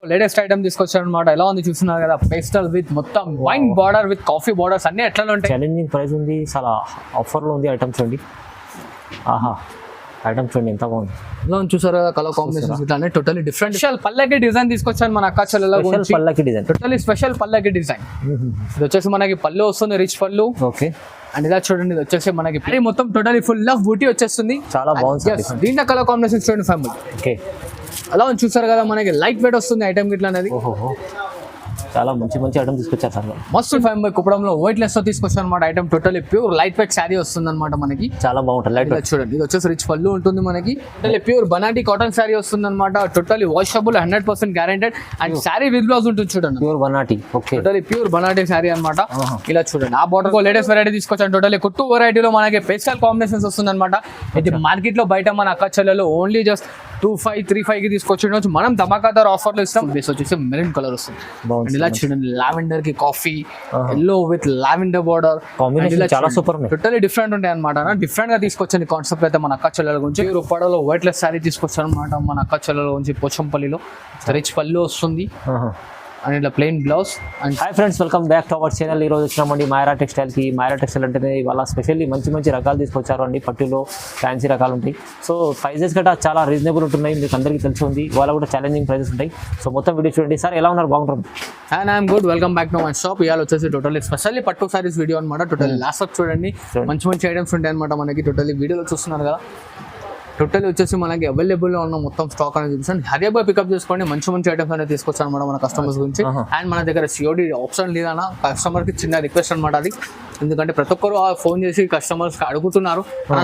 Latest item తీసుకొచ్చారు అనమాట. ఎలా ఉంది చూస్తున్నారు కదా, పేస్టల్ విత్ మొత్తం wine border with coffee borders అన్ని ఎట్లా ఉంటాయి. ఛాలెంజింగ్ ప్రైస్ ఉంది, చాలా ఆఫర్లో ఉంది. ఐటమ్ చూడండి, ఆహా ఐటమ్ చూడండి ఎంత బాగుంది. ఎలా ఉంది చూసారు కదా, కలర్ కాంబినేషన్స్ ఇట్లానే టోటలీ డిఫరెంట్ పల్లకి డిజైన్ తీసుకొచ్చాను మన అక్క చెల్లెల గురించి. పల్లకి డిజైన్ టోటలీ స్పెషల్ పల్లకి డిజైన్. ఇది వచ్చేసి మనకి పళ్ళు వస్తుంది, రిచ్ పళ్ళు. ఓకే, అండ్ ఇలా చూడండి, ఇది వచ్చేసి మనకి మొత్తం టోటలీ ఫుల్ ఆఫ్ బూటీ వచ్చేస్తుంది. చాలా బాగుంది. దీంట్లో కలర్ కాంబినేషన్ చూడండి ఫ్యామిలీ. ఓకే, అలా చూసారు కదా, మనకి లైట్ వెయిట్ వస్తుంది ఐటమ్ ఇట్లా అనేది. ఓహో, చాలా మంచి మంచి ఐటమ్ తీసుకొచ్చారు సార్. మస్తు ఫైవ్ బై కుప్పడంలో వెయిట్ లెస్ తో తీసుకొచ్చాను అనమాట. Item totally pure light weight sari వస్తుంది అనమాట మనకి. చాలా బాగుంటుంది. లైట్ వెయిట్ చూడండి, ఇది వచ్చేసి రిచ్ పళ్ళు ఉంటుంది మనకి. Totally pure banati cotton sari వస్తుంది అనమాట. Totally washable, 100% guaranteed. And sari with blouse ఉంటుంది చూడండి. Pure banati. Okay, totally pure banati sari అనమాట. ఇలా చూడండి, ఆ బార్డర్ కో లేటెస్ట్ వెరైటీ తీసుకొచ్చాను. టోటలీ కుట్టు వెరైటీలో మనకి పేస్టల్ కాంబినేషన్స్ వస్తుంది అనమాట. ఇది మార్కెట్ లో బయట మన అక్క చెల్లెలు ఓన్లీ జస్ట్ 2535 కి తీసుకొచ్చి మనం ధమాకాదార్ ఆఫర్ లో ఇస్తాం. బేస్ వచ్చేసి మెరూన్ కలర్ వస్తుంది. ఇలా చూడండి, లావెండర్ కి coffee yellow with lavender border combination చాలా సూపర్. టోటలీ డిఫరెంట్ ఉంటాయి అనమాట. డిఫరెంట్ గా తీసుకొచ్చింది కాన్సెప్ట్ అయితే మన అక్క చెల్లెల గురించి. రూపాయలో వైట్ లెస్ శారీ తీసుకొచ్చాను అనమాట మన అక్క చెల్లెల గురించి. పోచంపల్లిలో రిచ్ పళ్ళు వస్తుంది అండ్ ఇట్లా plain blouse. And hi friends, welcome back to our channel. ఈరోజు వచ్చినామండి మాయరా టెక్స్టైల్కి. మాయరా టెక్స్టైల్ అంటేనే ఇవాళ స్పెషల్లీ మంచి మంచి రకాలు తీసుకొచ్చారు అండి. పట్టులో ఫ్యాన్సీ రకాలు ఉంటాయి. సో ప్రైజెస్ గట్రా చాలా రీజనబుల్ ఉంటున్నాయి, మీకు అందరికీ తెలిసి ఉంది. ఇవాళ కూడా ఛాలెంజింగ్ ప్రైజెస్ ఉంటాయి. సో మొత్తం వీడియో చూడండి. సార్ ఎలా ఉన్నారు, బాగుంటారు? And I'm good, welcome back to my shop. ఇవాళ వచ్చేసి టోటల్లీ స్పెషల్లీ పట్టు సారీస్ వీడియో అనమాట. టోటల్లీ లాస్ట్ అప్ చూడండి, మంచి మంచి ఐటమ్స్ ఉంటాయి అనమాట మనకి. టోటల్లీ వీడియోలో చూస్తున్నారు కదా, టోటల్ వచ్చేసి మనకి అవైలబుల్లో ఉన్న మొత్తం స్టాక్ అనేది చూపిస్తాను. హరియాబాయ్ పికప్ చేసుకోండి, మంచి మంచి ఐటమ్స్ అనేది తీసుకొచ్చాను అనమాట మన కస్టమర్స్ గురించి. అండ్ మన దగ్గర సిఓడి ఆప్షన్ లేదన్న కస్టమర్కి చిన్న రిక్వెస్ట్ అనమాట అది. ఎందుకంటే ప్రతి ఒక్కరు ఫోన్ చేసి కస్టమర్స్ అడుగుతున్నారు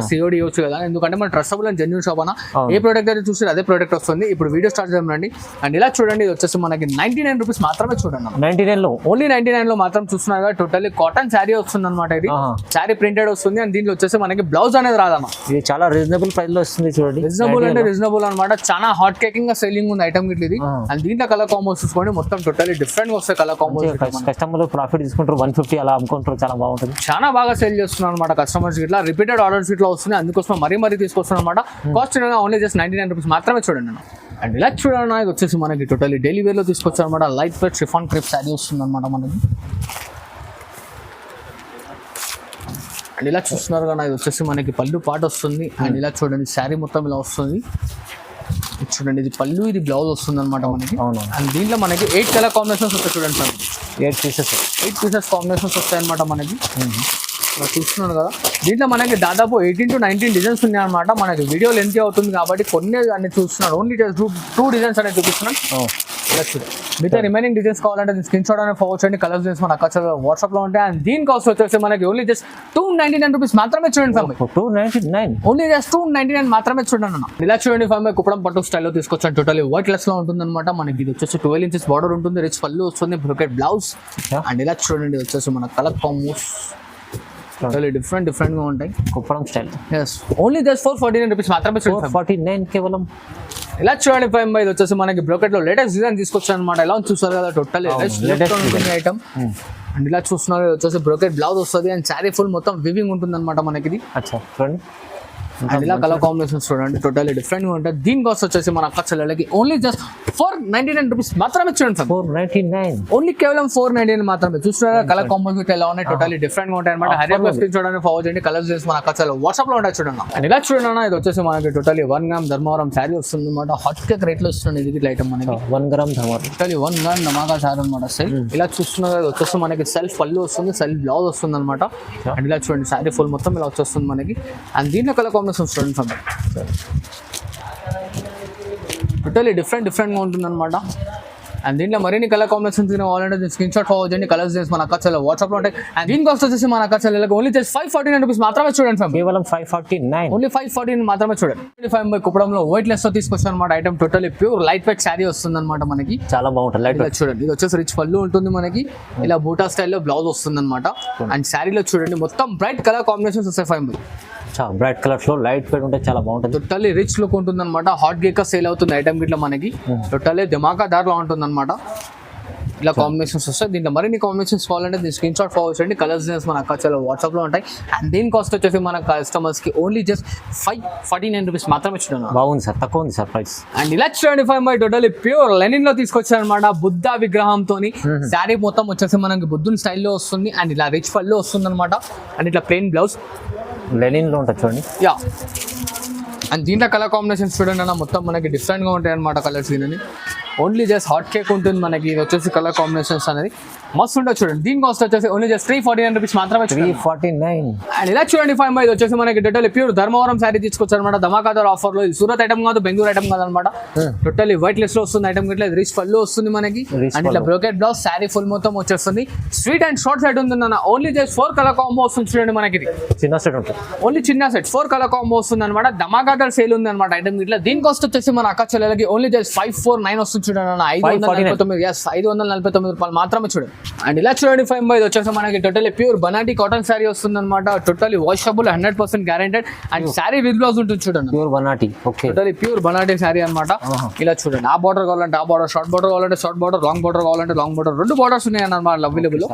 సిఓడి ఇవ్వచ్చు కదా. ఎందుకంటే మన ట్రస్టబుల్ అండ్ జెన్యూన్ షాప్ అన్న. ఏ ప్రోడక్ట్ అయితే చూసి అదే ప్రోడక్ట్ వస్తుంది. ఇప్పుడు వీడియో స్టార్ట్ చేయండి. అండ్ ఇలా చూడండి, ఇది వచ్చేసి మనకి 99 రూపీస్ మాత్రమే. చూడండి, 99 ఓన్లీ 99 లో మాత్రం చూస్తున్నారు కదా. టోటల్లీ కాటన్ శారీ వస్తుంది అనమాట. ఇది శారీ ప్రింటెడ్ వస్తుంది. అండ్ దీంట్లో వచ్చేసి మనకి బ్లౌజ్ అనేది రాదన్న. ఇది చాలా రీజనబుల్ ప్రైస్ లో వస్తుంది. చూడండి, రీజనబుల్ అంటే రీజనబుల్ అనమాట. చాలా హాట్ కేకింగ్ గా సెల్లింగ్ ఉంది ఐటమ్ ఇట్లా ఇది. అండ్ దీంట్లో కలర్ కాంబోస్ చూసుకోండి, మొత్తం టోటల్లీ డిఫరెంట్ గా వస్తాయి కలర్ కాంబోస్. కస్టమర్ ప్రాఫిట్ తీసుకుంటారు, 150 అలా అమ్ముకుంటారు. చాలా బాగుంటుంది, చాలా బాగా సేల్ చేస్తున్నారు అనమాట కస్టమర్స్. ఇట్లా రిపీటెడ్ ఆర్డర్స్ ఇట్లా వస్తున్నాయి, అందుకోసం మరీ తీసుకొస్తున్నాం అనమాట. కాస్ట్ ఓన్లీ జస్ట్ 99 రూపీస్ మాత్రమే. చూడండి నేను. అండ్ ఇలా చూడండి, ఇది వచ్చేసి మనకి టోటల్లీ డైలీ వేర్ లో తీసుకొచ్చారు అనమాట. Light weight chiffon crepe sari వస్తుంది అనమాట మనకి. అండ్ ఇలా చూస్తున్నారు కదా, ఇది వచ్చేసి మనకి పళ్ళు పాట వస్తుంది. అండ్ ఇలా చూడండి, శారీ మొత్తం ఇలా వస్తుంది. చూడండి, ఇది పళ్ళు, ఇది బ్లౌజ్ వస్తుంది అనమాట మనకి. అండ్ దీంట్లో మనకి 8 కలర్ కాంబినేషన్స్ వస్తాయి. చూడండి సార్, 8 పీసెస్ కాంబినేషన్స్ వస్తాయి అనమాట మనకి. చూస్తున్నాను కదా, దీంట్లో మనకి దాదాపు 18 to 19 డిజైన్స్ ఉన్నాయి అనమాట. మనకి వీడియో లెంత్ అవుతుంది కాబట్టి కొన్ని అన్ని చూస్తున్నాను. ఓన్లీ 2 డిజైన్స్ అనేది చూపిస్తున్నాను. ఇలా చూడండి, మిగతా రిమైనింగ్ డిజైన్స్ కావాలంటే స్క్రీన్ షాట్ అనేది ఫార్వర్డ్ చేయండి. కలర్స్ చేసి మన అక్కడ వాట్సాప్ లో ఉంటాయి. అండ్ దీని కాస్ట్ వచ్చేసి మనకి ఓన్లీ జస్ట్ 299 రూపీస్ మాత్రమే. చూడండి ఫ్యామిలీ, 299 ఓన్లీ జస్ట్ 299 మాత్రమే. చూడండి అన్న, ఇలా చూడండి ఫ్యామిలీ, కుప్పడం పట్టు స్టైల్లో తీసుకొచ్చాను. టోటల్లీ వైట్ లెస్ లో ఉంటుంది అనమాట మనకి. ఇది వచ్చేసి 12 ఇంచెస్ బార్డర్ ఉంటుంది, రిచ్ పళ్ళు వస్తుంది, బ్రోకెట్ బ్లౌజ్. అండ్ ఇలా చూడండి, వచ్చేసి మన కలర్ కాంబోస్ టోటల్లీ డిఫరెంట్ గా ఉంటాయి. Kuppadam style. Only just 449 rupees మాత్రమే. 449 కేవలం. ఇలా చూడండి ఫైవ్ ఇది వచ్చేసి మనకి బ్రోకెట్ లో లేటెస్ట్ డిజైన్ తీసుకొచ్చాను అనమాట. ఎలా చూస్తారు కదా, టోటల్లీ లేటెస్ట్ ఐటమ్. అండ్ ఇలా చూస్తున్నారు, వచ్చేసి బ్రోకెట్ బ్లౌజ్ వస్తుంది. అండ్ శారీ ఫుల్ మొత్తం వివింగ్ ఉంటుంది అనమాట మనకి. ఇది చూడండి, అండ్ ఇలా కలర్ కాంబినేషన్స్ చూడండి, టోటల్లీ డిఫరెంట్ గా ఉంటాయి. దీని కాస్ట్ వచ్చేసి మన అక్క చెల్లెలకి ఓన్లీ జస్ట్ 499 రూపీస్ మాత్రమే. చూడండి సార్, 499 ఓన్లీ కేవలం 499 మాత్రమే. చూస్తున్నారా కలర్ కాంబోస్ ఎలా ఉన్నాయి, టోటల్లీ డిఫరెంట్ గా ఉంటాయి అనమాట. హరియాబాయ్ స్క్రీన్ చూడండి, ఫార్వర్డ్ చేయండి. కలర్స్ చేసి మన అక్క చెల్లెలు వాట్సాప్ లో ఉంటాయి. చూడండి, అండ్ ఇలా చూడండి, ఇది వచ్చేసి మనకి టోటల్లీ 1 గ్రామ్ ధర్మవరం శారీ వస్తుంది అనమాట. హాట్ కేక్ రేట్ లో వస్తుంది ఇది ఐటమ్ మనకి. 1 గ్రామ్ ధర్మవరం, టోటల్లీ 1 గ్రామ్ ధమాకా శారీ అనమాట. ఇలా చూస్తున్నారు, ఇది వచ్చేసి మనకి సెల్ఫ్ పళ్ళు వస్తుంది, సెల్ఫ్ బ్లౌజ్ వస్తుంది అనమాట. అండ్ ఇలా చూడండి, శారీ ఫుల్ మొత్తం ఇలా వచ్చేస్తుంది మనకి. అండ్ దీంట్లో కలర్ కాంబినేషన్ చూడండి ఫ్రెండ్, టోటల్లీ డిఫరెంట్ గా ఉంటుంది అనమాట. అండ్ దీంట్లో మరిన్ని కలర్ కాంబినేషన్స్ కావాలంటే స్క్రీన్ షాట్ ఫార్వర్డ్ చేయండి. కలర్స్ చేసి మన అక్క చెల్లెలు వాట్సాప్ లో ఉంటాయి. అండ్ దీని కాస్ట్ వచ్చేసి మన అక్క చెల్లెలకు ఓన్లీ జస్ట్ 549 రూపీస్ మాత్రమే. చూడండి ఫ్యామిలీ, కేవలం 549, ఓన్లీ 549 మాత్రమే. చూడండి, 25 బై కుప్పడంలో వెయిట్ లెస్ తో తీసుకొచ్చాను అనమాట. Item totally pure light weight sari వస్తుంది అనమాట మనకి. చాలా బాగుంటుంది. లైట్ వెయిట్ చూడండి, ఇది వచ్చేసి రిచ్ పళ్ళు ఉంటుంది మనకి. ఇలా బూటా స్టైల్లో బ్లౌజ్ వస్తుంది అనమాట. అండ్ శారీలో చూడండి, మొత్తం బ్రైట్ కలర్ కాంబినేషన్స్ వస్తాయి. 5 బై బ్రైట్ కలర్స్ లో లైట్ వెయిట్ ఉంటే చాలా బాగుంటుంది. టోటల్లీ రిచ్ లుక్ ఉంటుంది అనమాట. హాట్ కేక్ సేల్ అవుతుంది ఐటమ్ గిట్లా మనకి. టోటల్లీ ధమాకా దార్ లో ఉంటుంది అనమాట. ఇలా కాంబినేషన్స్ వస్తాయి. దీంట్లో మరిన్ని కాంబినేషన్స్ కావాలంటే దీని స్క్రీన్ షాట్ ఫార్వర్డ్ చేయండి. కలర్స్ మన అక్కచలో వాట్సాప్లో ఉంటాయి. అండ్ దీని కాస్ట్ వచ్చేసి మన కస్టమర్స్కి ఓన్లీ జస్ట్ 549 రూపీస్ మాత్రమే చూడండి. బాగుంది సార్, తక్కువ ఉంది సార్ ప్రైస్. అండ్ ఇలా 75 టోటల్లీ ప్యూర్ లెనిన్ లో తీసుకొచ్చారనమాట. బుద్ధ విగ్రహంతో శారీ మొత్తం వచ్చేసి మనకి బుద్ధుని స్టైల్లో వస్తుంది. అండ్ ఇలా రిచ్ పళ్ళు వస్తుంది అనమాట. అండ్ ఇట్లా ప్లెయిన్ బ్లౌజ్ లెనిన్ లో ఉంటుంది చూడండి. యా, అండ్ దీంట్లో కలర్ కాంబినేషన్స్ చూడండి అన్న, మొత్తం మనకి డిఫరెంట్గా ఉంటాయి అనమాట కలర్స్. దీనిని ఓన్లీ జస్ట్ హాట్ కేక్ ఉంటుంది మనకి. ఇది వచ్చేసి కలర్ కాంబినేషన్స్ అనేది మస్తు ఉంటుంది చూడండి. దీని కాస్ట్ వచ్చేసి ఓన్లీ జస్ట్ 349 రూపీస్ మాత్రమే. 349. అండ్ ఇలా చూడండి 5 వచ్చేసి మనకి టోటల్ ప్యూర్ ధర్మవరం శారీ తీసుకొచ్చారు అనమాట. ధమాకాదార్ ఆఫర్ లో. ఇది సూరత్ ఐటమ్ కాదు, బెంగళూరు ఐటమ్ కాదు అనమాట. టోటల్లీ వైట్ లెస్ లో వస్తుంది ఐటమ్. ఇట్లా రిచ్ పళ్ళు వస్తుంది మనకి. అండ్ ఇట్లా బ్రోకెట్ బ్లౌజ్, శారీ ఫుల్ మొత్తం వచ్చేస్తుంది. స్వీట్ అండ్ షార్ట్ సైడ్ ఉంది అన్న. ఓన్లీ జస్ట్ 4 కలర్ కాంబో వస్తుంది చూడండి మనకి. ఇది చిన్న సెట్ ఉంటుంది, ఓన్లీ చిన్న సెట్ 4 కలర్ కాంబో వస్తుంది అనమాట. ధమాకాదార్ సేల్ ఉంది అనమాట ఐటమ్. ఇట్లా దీని కాస్ట్ వచ్చేసి మన అక్క చెల్లెలకి ఓన్లీ జస్ట్ 549 వస్తుంది చూడండి అన్న. 549 రూపాయలు మాత్రమే చూడండి. అండ్ ఇలా చూడండి 5 వచ్చేసి మనకి totally pure banati cotton sari వస్తుంది అనమాట. Totally washable, 100% guaranteed. And sari with blouse ఉంటుంది చూడండి. Pure banati. Okay, totally pure banati sari అనమాట. ఇలా చూడండి, ఆ బార్డర్ కావాలంటే ఆ బార్డర్, షార్ట్ బార్డర్ కావాలంటే షార్ట్ బార్డర్, లాంగ్ బార్డర్ కావాలంటే లాంగ్ బార్డర్, 2 బార్డర్స్ ఉన్నాయి అన్నమాట అవైలబుల్.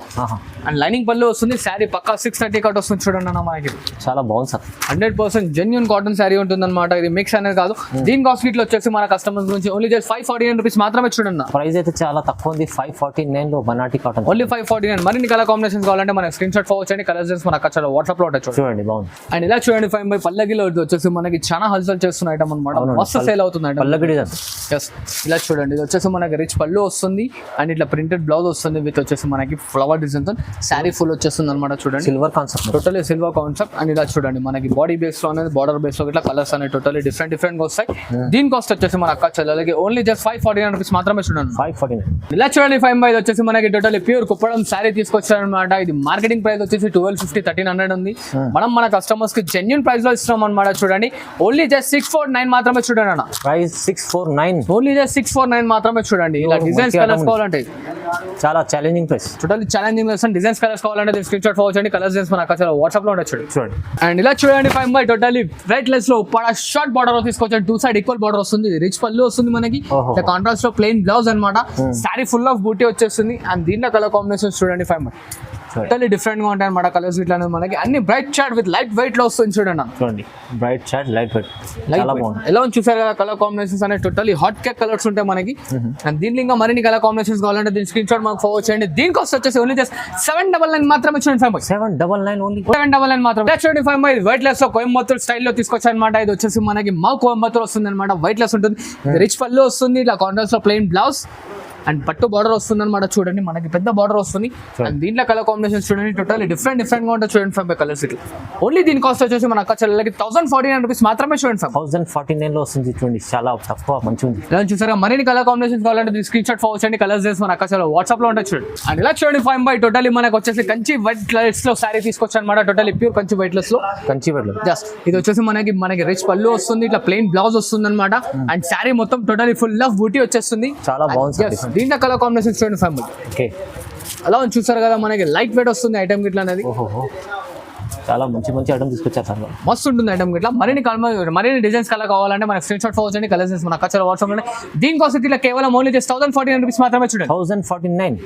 అండ్ లైనింగ్ పళ్ళు వస్తుంది. శారీ పక్కా 630 కట్ వస్తుంది చూడండి అన్న మనకి. చాలా బాగుంది సార్. 100% జెన్యూన్ కాటన్ శారీ ఉంటుంది అనమాట. ఇది మిక్స్ అనేది కాదు. దీని కాస్ట్ ఇట్లా వచ్చేసి మన కస్టమర్స్ గురించి ఓన్లీ జస్ట్ 549 రూపీస్ మాత్రమే చూడండి. ప్రైస్ అయితే చాలా తక్కువ ఉంది. 549 లో బనాటీ కాటన్ ఓన్లీ 549. మరిన్ని కలర్ కాంబినేషన్స్ కావాలంటే మన స్క్రీన్ షాట్ ఫార్వర్డ్ చేయండి. కలర్స్ మన అక్కడ వాట్సాప్ లో ఉంటాయి చూడండి. బాగుంది. అండ్ ఇలా చూడండి 5 పల్లకిలో వచ్చేసి మనకి చాలా హల్చల్ చేస్తున్న ఐటమ్ అనమాట. మస్తు సేల్ అవుతుంది ఐటమ్. పల్లకి డిజైన్. ఎస్, ఇలా చూడండి. ఇది వచ్చేసి మనకి రిచ్ పళ్ళు వస్తుంది. అండ్ ఇట్లా ప్రింటెడ్ బ్లౌజ్ వస్తుంది విత్ వచ్చేసి మనకి ఫ్లవర్ డిజైన్ తో శారీ ఫుల్ వచ్చేస్తుంది అనమాట. చూడండి, silver concept, totally silver concept. And ఇలా చూడండి మనకి బాడీ బేస్ లో అనేది, బార్డర్ బేస్ లో ఇట్లా కలర్స్ అనేది టోటలీ డిఫరెంట్ గా వస్తాయి. దీని కాస్ట్ వచ్చేసి మన అక్క చెల్లెలకి ఓన్లీ జస్ట్ 549 రూపీస్ మాత్రమే చూడండి. 549. ఇలా చూడండి 5 వచ్చేసి మనకి టోటల్ ప్యూర్ కుప్పడం శారీ తీసుకొచ్చారనమాట. ఇది మార్కెటింగ్ ప్రైస్ వచ్చేసి 1250, 1300 ఉంది. మనం మన కస్టమర్స్ కి జెన్యూన్ ప్రైస్ లో ఇస్తున్నాం అనమాట. చూడండి, ఓన్లీ జస్ట్ 649 మాత్రమే చూడండి అన్న. ప్రైస్ 649. ఓన్లీ జస్ట్ 649 మాత్రమే చూడండి. ఇలా డిజైన్స్ కలర్స్ కావాలంటే చాలా challenging price. Total challenging designs colours కావాలంటే స్క్రీన్ షాట్ ఫార్వర్డ్ చేయండి. కలర్స్ మన అక్కడ వాట్సాప్ లో ఉంటాయి చూడండి. అండ్ ఇలా చూడండి 5 టోటల్లీ వైట్ లెస్ లో ఉప్పాడ షార్ట్ బార్డర్ తీసుకొచ్చారు. 2 సైడ్ ఈక్వల్ బార్డర్ వస్తుంది. రిచ్ పళ్ళు వస్తుంది మనకి. కాంట్రాస్ట్ లో ప్లెయిన్ బ్లౌజ్ అనమాట. శారీ ఫుల్ ఆఫ్ బూటీ వచ్చేస్తుంది. అండ్ దీంట్లో కలర్ కాంబినేషన్స్ చూడండి 5 టోటల్లీ డిఫరెంట్ గా ఉంటాయి అన్నమాట. కలర్స్ ఇట్లా మనకి అన్ని bright short with light weight లో వస్తుంది చూడండి. చూడండి, బ్రైట్ షార్ట్ లైట్ వెయిట్ చాలా బాగుంది. ఎలా చూసారు కదా కలర్ కాంబినేషన్స్ అనేది టోటల్లీ హాట్ కేక్ కలర్స్ ఉంటాయి మనకి. అండ్ దీంట్లో ఇంకా మరిన్ని కలర్ కాంబినేషన్స్ కావాలంటే దీని స్క్రీన్ షాట్ మాకు ఫార్వర్డ్ చేయండి. దీని కాస్ట్ వచ్చేసి ఓన్లీ జస్ట్ 799 మాత్రమే చూడండి. 799 ఓన్లీ. 799 మాత్రమే చూడండి. 5 వైట్ లెస్ లో కోయంబత్తూర్ స్టైల్లో తీసుకొచ్చారు అనమాట. ఇది వచ్చేసి మనకి మా కోయంబత్తూర్ వస్తుంది అనమాట. వైట్ లెస్ ఉంటుంది. రిచ్ పళ్ళు వస్తుంది. ఇట్లా కాంట్రాస్ట్ లో ప్లెయిన్ బ్లౌజ్ అండ్ పట్టు బార్డర్ వస్తుంది అనమాట. చూడండి, మనకి పెద్ద బార్డర్ వస్తుంది. అండ్ దీంట్లో కలర్ కాంబినేషన్ చూడండి టోటల్ డిఫరెంట్ గా ఉంటుంది చూడండి. 5 కలర్స్ ఇట్లా ఓన్లీ దీని కాస్ట్ వచ్చేసి మన అక్క చెల్లెలకి 1049 రూపీస్ మాత్రమే చూడండి. 1049 లో వస్తుంది చూడండి. చాలా తక్కువ, మంచిగా ఉంది. ఇలా చూసారా, మరిన్ని కలర్ కాంబినేషన్స్ కావాలంటే దీని స్క్రీన్ షాట్ ఫార్వర్డ్ చేయండి. కలర్స్ చేసి మన అక్క చెల్లెల వాట్సాప్ లో ఉంటాయి చూడండి. అండ్ ఇలా చూడండి 5 టోటల్లీ మనకి వచ్చేసి కంచి వైట్ లెస్ లో శారీ తీసుకొచ్చారు అనమాట. Totally pure Kanchi white less లో. కంచి వైట్ లో జస్ట్ ఇది వచ్చేసి మనకి రిచ్ పళ్ళు వస్తుంది. ఇట్లా ప్లెయిన్ బ్లౌజ్ వస్తుంది అనమాట. అండ్ శారీ మొత్తం టోటల్లీ ఫుల్ ఆఫ్ బూటీ వచ్చేస్తుంది. చాలా బాగుంది. దీంట్లో కలర్ కాంబినేషన్ చూడండి 5. ఓకే, అలా చూసారు కదా, మనకి లైట్ వెయిట్ వస్తుంది ఐటమ్ గిట్లా అనేది. చాలా మంచి ఐటమ్ తీసుకొచ్చారు సార్. మస్తు ఉంటుంది ఐటమ్ గిట్లా. మరిన్ని డిజైన్స్ కలర్ కావాలంటే మన స్క్రీన్ షాట్ ఫార్వర్డ్ చేయండి. కలర్స్ మన అక్కడ వాట్సాప్ లో. దీని కాస్ట్ ఇట్లా కేవలం ఓన్లీ జస్ట్ 1049 రూపీస్ మాత్రమే చూడండి. 1049.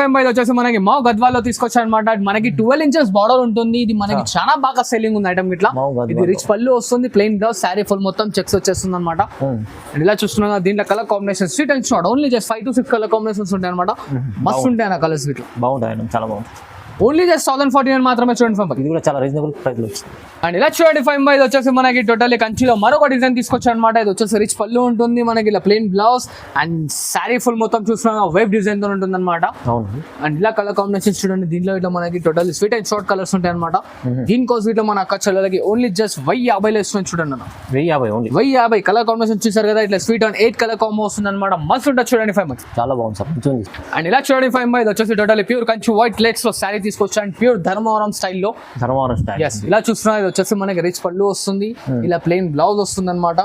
5 వచ్చేసి మనకి మా గద్వాల్లో తీసుకొచ్చారు అనమాట. మనకి 12 ఇంచెస్ బార్డర్ ఉంటుంది. ఇది మనకి చాలా బాగా సెల్లింగ్ ఉంది ఐటమ్ ఇట్లా. ఇది రిచ్ పళ్ళు వస్తుంది. ప్లెయిన్ బ్లౌజ్, శారీ ఫుల్ మొత్తం చెక్స్ వచ్చేస్తుంది అనమాట. ఇలా చూస్తున్నా దీంట్లో colour combination sweet and short only just 5 to 6 colour combinations ఉంటాయి అనమాట. మస్తు ఉంటాయి అన్న కలర్స్ ఇట్లా. బాగుంటాయి, చాలా బాగుంది. ఓన్లీ జస్ట్ 1049 మాత్రమే చూడండి 5. ఇది కూడా చాలా రీజనబుల్ ప్రైస్ లో. అండ్ ఇలా చూడండి 5 ఇది వచ్చేసి మనకి టోటల్లీ కంచిలో మరొక డిజైన్ తీసుకొచ్చారు అనమాట. ఇది వచ్చేసి రిచ్ పళ్ళు ఉంటుంది మనకి. ఇలా plain blouse and sari full మొత్తం చూస్తున్నా వేవ్ డిజైన్ తో ఉంటుంది అనమాట. అండ్ ఇలా కలర్ కాంబినేషన్ చూడండి. దీంట్లో ఇట్లా మనకి totally sweet and short colours ఉంటాయి అనమాట. దీని కోసం ఇట్లా మన అక్క చెల్లెలకి ఓన్లీ జస్ట్ 1050 ఇస్తుంది చూడండి అన్న. 1050 కలర్ కాంబినేషన్ చూసారు కదా. ఇట్లా స్వీట్ అండ్ 8 కలర్ కాంబో వస్తుంది అనమాట. మస్తు ఉంటుంది చూడండి 5. చాలా బాగుంది సార్. అండ్ ఇలా చూడండి 5 ఇది వచ్చేసి totally pure Kanchi white legs లో శారీ తీసుకొచ్చారు. అండ్ ప్యూర్ ధర్మవరం స్టైల్లో. ఇలా చూస్తున్నా ఇది వచ్చేసి మనకి రిచ్ పళ్ళు వస్తుంది. ఇలా ప్లెయిన్ బ్లౌజ్ వస్తుంది అనమాట.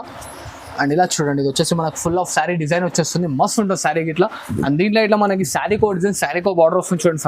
అండ్ ఇలా చూడండి ఇది వచ్చేసి మనకు ఫుల్ ఆఫ్ శారీ డిజైన్ వచ్చేస్తుంది. మస్తు ఉంటుంది శారీ ఇట్లా. అండ్ దీంట్లో ఇట్లా మనకి శారీ కో డిజైన్, శారీ కో బార్డర్ వస్తుంది చూడండి.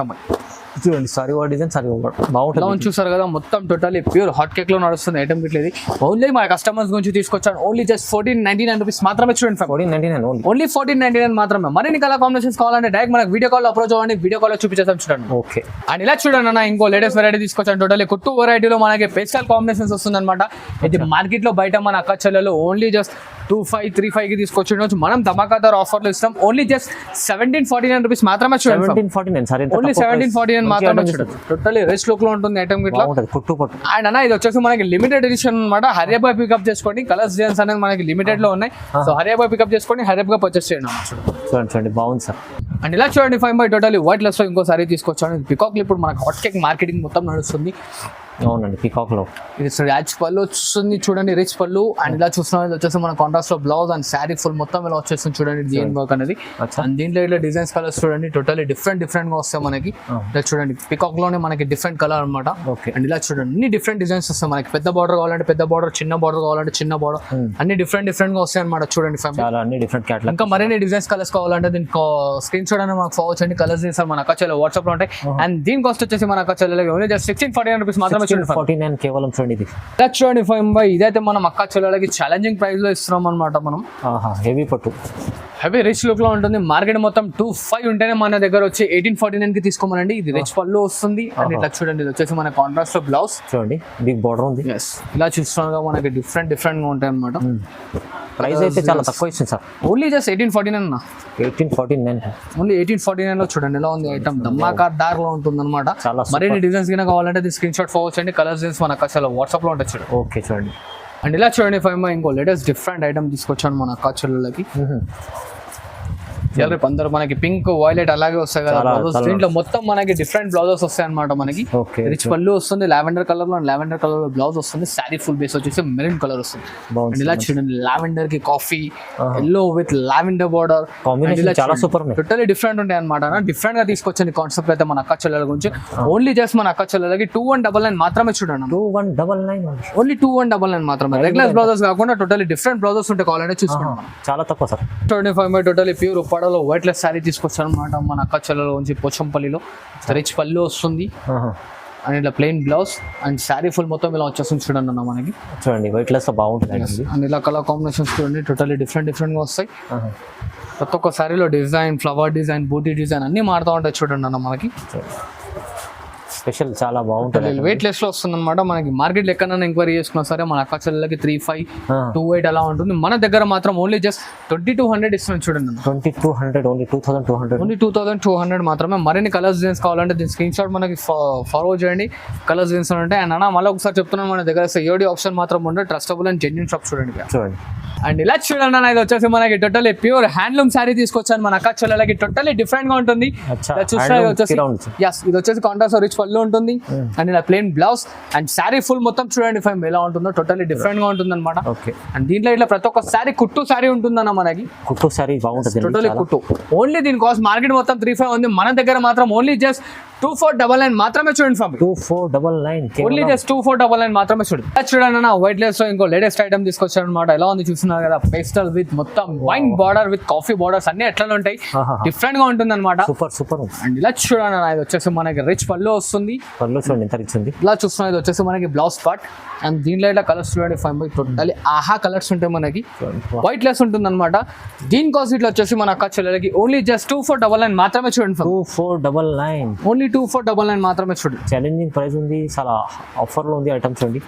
చూడండి sorry over design sorry over ఇలా బాగుంటుంది. ఉంది చూసారు కదా, మొత్తం టోటల్లీ ప్యూర్ హాట్ కేక్ లో నడుస్తుంది ఐటమ్ గిట్ల ఇది. ఓన్లీ మా కస్టమర్స్ గురించి తీసుకొచ్చాను. ఓన్లీ జస్ట్ 1499 రూపీస్ మాత్రమే చూడండి. 1499 ఓన్లీ. ఓన్లీ 1499 మాత్రమే. మరిన్ని కలర్ కాంబినేషన్స్ కావాలంటే డైరెక్ట్ మనకు వీడియో కాల్ అప్రోచ్ అవ్వండి, వీడియో కాల్ చూపించేస్తాం చూడండి. ఓకే. అండ్ ఇలా చూడండి అన్న, ఇంకో లేటెస్ట్ వెరైటీ తీసుకొచ్చాను. టోటల్లీ కుట్టు వెరైటీలో మనకి పేస్టల్ కాంబినేషన్స్ వస్తుంది అనమాట. ఇది మార్కెట్ లో బయట మన అక్క చెల్లెలు ఓన్లీ జస్ట్ 2535 కి తీసుకొచ్చి మనం ధమాకాదార్ ఆఫర్ లో ఇస్తాం. ఓన్లీ జస్ట్ 1749 రూపీస్ మాత్రమే చూడండి. 1749 సారీ. ఓన్లీ 1749 మాత్రమే చూడండి. టోటల్లీ రిచ్ లుక్ లో ఉంటుంది ఐటమ్ గిట్లా. బాగుంటుంది కుట్టు పట్టు. అండ్ అన్న ఇది వచ్చేసి మనకి లిమిటెడ్ ఎడిషన్ అనమాట. హరియప్ గా పికప్ చేసుకోండి. కలర్స్ డిజైన్స్ అనేది మనకి లిమిటెడ్ లో ఉన్నాయి. సో హరియప్ గా పికప్ చేసుకొని హరియప్ గా పర్చేస్ చేయండి అన్న. చూడండి చూడండి బాగుంది సార్. అండ్ ఇలా చూడండి 5 టోటల్లీ వైట్ లెస్ లో ఇంకో సారీ తీసుకొచ్చాను. పికాక్ ఇప్పుడు మనకి హాట్ కేక్ మార్కెటింగ్ మొత్తం నడుస్తుంది. అవునండి పికాక్ లో ఇది రిచ్ పళ్ళు వస్తుంది చూడండి, రిచ్ పళ్ళు. అండ్ ఇలా చూస్తున్నాం ఇది వచ్చేసి మన కాంట్రాస్ట్ లో బ్లౌజ్ అండ్ శారీ ఫుల్ మొత్తం ఇలా వచ్చేస్తుంది చూడండి డిజైన్ వర్క్ అనేది. అండ్ దీంట్లో ఇట్లా డిజైన్స్ కలర్స్ చూడండి టోటల్లీ డిఫరెంట్ గా వస్తాయి మనకి. ఇలా చూడండి పికాక్ లోనే మనకి డిఫరెంట్ కలర్ అనమాట. అండ్ ఇలా చూడండి అన్ని డిఫరెంట్ డిజైన్స్ వస్తాయి మనకి. పెద్ద బార్డర్ కావాలంటే పెద్ద బార్డర్, చిన్న బార్డర్ కావాలంటే చిన్న బార్డర్, అన్ని డిఫరెంట్ గా వస్తాయి అనమాట. చూడండి చాలా అన్ని డిఫరెంట్ క్యాటలాగ్. ఇంకా మరిన్ని డిజైన్స్ కలర్స్ కావాలంటే దీనికి స్క్రీన్ షాట్ అని మాకు ఫార్వర్డ్ చేయండి. కలర్స్ చేస్తారు మన అక్క చెల్లెలు వాట్సాప్ లో ఉంటాయి. అండ్ దీని కాస్ట్ వచ్చేసి మన అక్క చెల్లెలకి ఓన్లీ జస్ట్ 1649 రూపీస్ మాత్రమే చూడండి. 49 కేవలం చూడండి. ఇది చూడండి 5 ఇదైతే మనం అక్క చెల్లెలకి ఛాలెంజింగ్ ప్రైస్ లో ఇస్తున్నాం అనమాట మనం. హెవీ పట్టు, హెవీ రిచ్ లుక్ లో ఉంటుంది. మార్కెట్ మొత్తం 25 ఉంటేనే మన దగ్గర వచ్చి 1849 కి తీసుకోమనండి. ఇది రిచ్ పళ్ళు వస్తుంది. అండ్ ఇట్లా చూడండి ఇది వచ్చేసి మన కాంట్రాస్ట్ లో బ్లౌజ్ చూడండి బిగ్ బార్డర్ ఉంది. ఇలా చూస్తున్నాగా మనకి డిఫరెంట్ గా ఉంటాయి అనమాట. ప్రైస్ అయితే చాలా తక్కువ ఇస్తుంది సార్. ఓన్లీ జస్ట్ 1849 అన్న. 1849 ఓన్లీ 1849 లో చూడండి ఎలా ఉంది ఐటమ్. ధమాకార్ దార్ లో ఉంటుంది అనమాట. మరిన్ని డిజైన్స్ కింద కావాలంటే స్క్రీన్ షాట్ ఫార్వర్డ్ చేయండి. కలర్స్ డిజైన్స్ మన అక్క వాట్సాప్ లో ఉంటాయి చూడండి. ఓకే చూడండి. అండ్ ఇలా చూడండి 5 ఇంకో లేటెస్ట్ డిఫరెంట్ ఐటమ్ తీసుకొచ్చాను మన అక్క చెల్లెలకి. రేపు అందరూ మనకి పింక్ వైలెట్ అలాగే వస్తాయి కదా బ్లౌజెస్. దీంట్లో మొత్తం మనకి డిఫరెంట్ బ్లౌజెస్ వస్తాయి అనమాట మనకి. రిచ్ పళ్ళు వస్తుంది లావెండర్ కలర్ లో, లావెండర్ కలర్ లో బ్లౌజ్ వస్తుంది. శారీ ఫుల్ బేస్ వచ్చేసి మెరూన్ కలర్ వస్తుంది. అండ్ ఇలా చూడండి లావెండర్ కి coffee yellow with lavender border చాలా సూపర్ టోటల్లీ డిఫరెంట్ ఉంటాయి అనమాట. డిఫరెంట్ గా తీసుకొచ్చింది కాన్సెప్ట్ అయితే మన అక్క చెల్లెల గురించి. ఓన్లీ జస్ట్ మన అక్క చెల్లెలకి 2199 మాత్రమే చూడండి. 2199 ఓన్లీ 2199 మాత్రమే. రెగ్యులర్ బ్లౌజెస్ కాకుండా టోటల్లీ డిఫరెంట్ బ్లౌజెస్ ఉంటాయి కావాలంటే చూసుకుంటాం. చాలా తక్కువ సార్. 25 టోటల్లీ ప్యూర్ ఉప్పాడలో వైట్ లెస్ శారీ తీసుకొచ్చాను అనమాట మన అక్క చెల్లెలో నుంచి. పోచంపల్లిలో రిచ్ పళ్ళు వస్తుంది. అండ్ ఇలా plain blouse and sari full మొత్తం ఇలా వచ్చేస్తుంది చూడండి అన్న మనకి. చూడండి వైట్ లెస్ బాగుంటుంది. అండ్ ఇలా కలర్ కాంబినేషన్స్ చూడండి టోటల్లీ డిఫరెంట్ గా వస్తాయి. ప్రతి ఒక్క శారీలో డిజైన్, ఫ్లవర్ డిజైన్, బూటీ డిజైన్ అన్ని మారుతూ ఉంటాయి చూడండి అన్న మనకి. స్పెషల్ చాలా బాగుంటుంది. వెయిట్ లెస్ లో వస్తుంది అనమాట మనకి. మార్కెట్ ఎక్కడైనా ఎంక్వైరీ చేసుకున్నా సరే మన అక్క చెల్లెలకి 35, 28 అలా ఉంటుంది. మన దగ్గర మాత్రం ఓన్లీ జస్ట్ 2200 ఇస్తున్నాం చూడండి. 2200 ఓన్లీ 2200 ఓన్లీ 2200 మాత్రమే. మరిన్ని కలర్స్ డిజైన్స్ కావాలంటే దీని స్క్రీన్ షాట్ మనకి ఫార్వర్డ్ చేయండి. కలర్స్ డిజైన్స్ ఉంటాయి. అండ్ అన్న మళ్ళీ ఒకసారి చెప్తున్నాను మన దగ్గర COD ఆప్షన్ మాత్రం ఉంటే ట్రస్టబుల్ అండ్ జెన్యూన్ షాప్ చూడండి. అండ్ ఇలా చూడండి అన్న ఇది వచ్చేసి మనకి టోటల్లీ ప్యూర్ హ్యాండ్లూమ్ శారీ తీసుకొచ్చాను మన అక్క చెల్లెలకి. టోటల్లీ డిఫరెంట్ గా ఉంటుంది. చూస్తే ఇది వచ్చేసి కాంట్రాస్ట్ రిచ్ పళ్ళు ఉంటుంది. అండ్ ఇలా plain blouse and sari full మొత్తం చూడండి 5 ఎలా ఉంటుందో టోటల్లీ డిఫరెంట్ గా ఉంటుంది అనమాట. అండ్ దీంట్లో ఇట్లా ప్రతి ఒక్క శారీ కుట్టు శారీ ఉంటుందన్న మనకి. కుట్టు శారీ బాగుంటుంది టోటల్లీ కుట్టు. ఓన్లీ దీని కాస్ట్ మార్కెట్ మొత్తం 35 ఉంది. మన దగ్గర మాత్రం ఓన్లీ జస్ట్ 2499 మాత్రమే చూడండి. 2499 ఓన్లీ జస్ట్ 2499 మాత్రమే చూడండి. చూడండి అన్న వైట్ లెస్ లో ఇంకో లేటెస్ట్ ఐటమ్ తీసుకొచ్చాడు అనమాట. ఎలా ఉంది చూస్తున్నారు కదా. పేస్టల్ విత్ మొత్తం wine border with coffee borders అన్ని ఎట్లా ఉంటాయి. డిఫరెంట్ గా ఉంటుంది అనమాట. సూపర్. అండ్ ఇలా చూడండి అన్న ఇది వచ్చేసి మనకి రిచ్ పళ్ళు వస్తుంది. చూడండి ఎంత రిచ్ ఉంది. ఇలా చూస్తున్నా ఇది వచ్చేసి మనకి బ్లౌజ్ పార్ట్. అండ్ దీంట్లో ఇట్లా కలర్స్ చూడండి 5 టోటల్లీ ఆహా కలర్స్ ఉంటాయి మనకి. వైట్ లెస్ ఉంటుంది అనమాట. దీని కాస్ట్ ఇట్లా వచ్చేసి మన అక్క చెల్లెలకి ఓన్లీ జస్ట్ 2499 మాత్రమే చూడండి. 2499 ఓన్లీ 2499 మాత్రమే చూడండి. ఛాలెంజింగ్ ప్రైస్ ఉంది. చాలా ఆఫర్ లో ఉంది. ఐటమ్ చూడండి.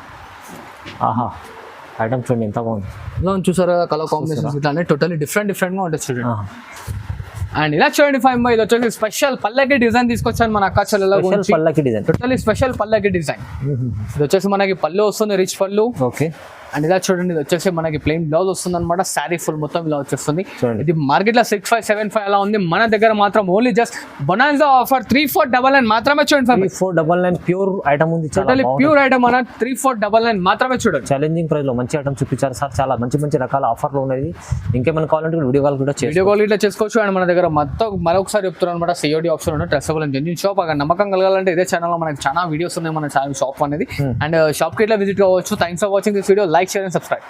ఆహా ఐటమ్ చూడండి ఎంత బాగుంది. ఇలా చూసారా కలర్ కాంబినేషన్స్ ఇట్లానే టోటల్లీ డిఫరెంట్ గా ఉంటుంది చూడండి. అండ్ ఇలా చూడండి 5 ఇది వచ్చేసి స్పెషల్ పల్లకి డిజైన్ తీసుకొచ్చాను మన అక్క చెల్లెల గురించి. టోటల్లీ స్పెషల్ పల్లకి డిజైన్. ఇది వచ్చేసి మనకి పళ్ళు వస్తుంది రిచ్ పళ్ళు. ఓకే. అండ్ ఇలా చూడండి ఇది వచ్చేసి మనకి ప్లెయిన్ బ్లౌజ్ వస్తుంది అనమాట. శారీ ఫుల్ మొత్తం ఇలా వచ్చేస్తుంది. ఇది మార్కెట్ లో 6575 అలా ఉంది. మన దగ్గర మాత్రం ఓన్లీ జస్ట్ బొనాన్జా ఆఫర్ 3499 మాత్రమే చూడండి. 3499 ప్యూర్ ఐటమ్ ఉంది. టోటల్లీ ప్యూర్ ఐటమ్ అన్న 3499 మాత్రమే చూడండి. ఛాలెంజింగ్ ప్రైస్ లో మంచి ఐటమ్ చూపించారు సార్. చాలా మంచి రకాల ఆఫర్లు ఉన్నాయి. ఇంకేమైనా కావాలంటే వీడియో కాల్ కూడా చేసుకోవచ్చు. అండ్ మన దగ్గర మొత్తం మరొకసారి చెప్తున్నాను అనమాట. COD ఆప్షన్ ఉంది. Trustable and genuine shop. అక్కడ నమ్మకం కలగాలంటే ఇదే ఛానల్ లో మనకి చాలా వీడియోస్ ఉన్నాయి మన ఛానల్ షాప్ అనేది. అండ్ షాప్ కి ఇట్లా విజిట్ కావచ్చు. Thanks for watching this video. Like, share and subscribe.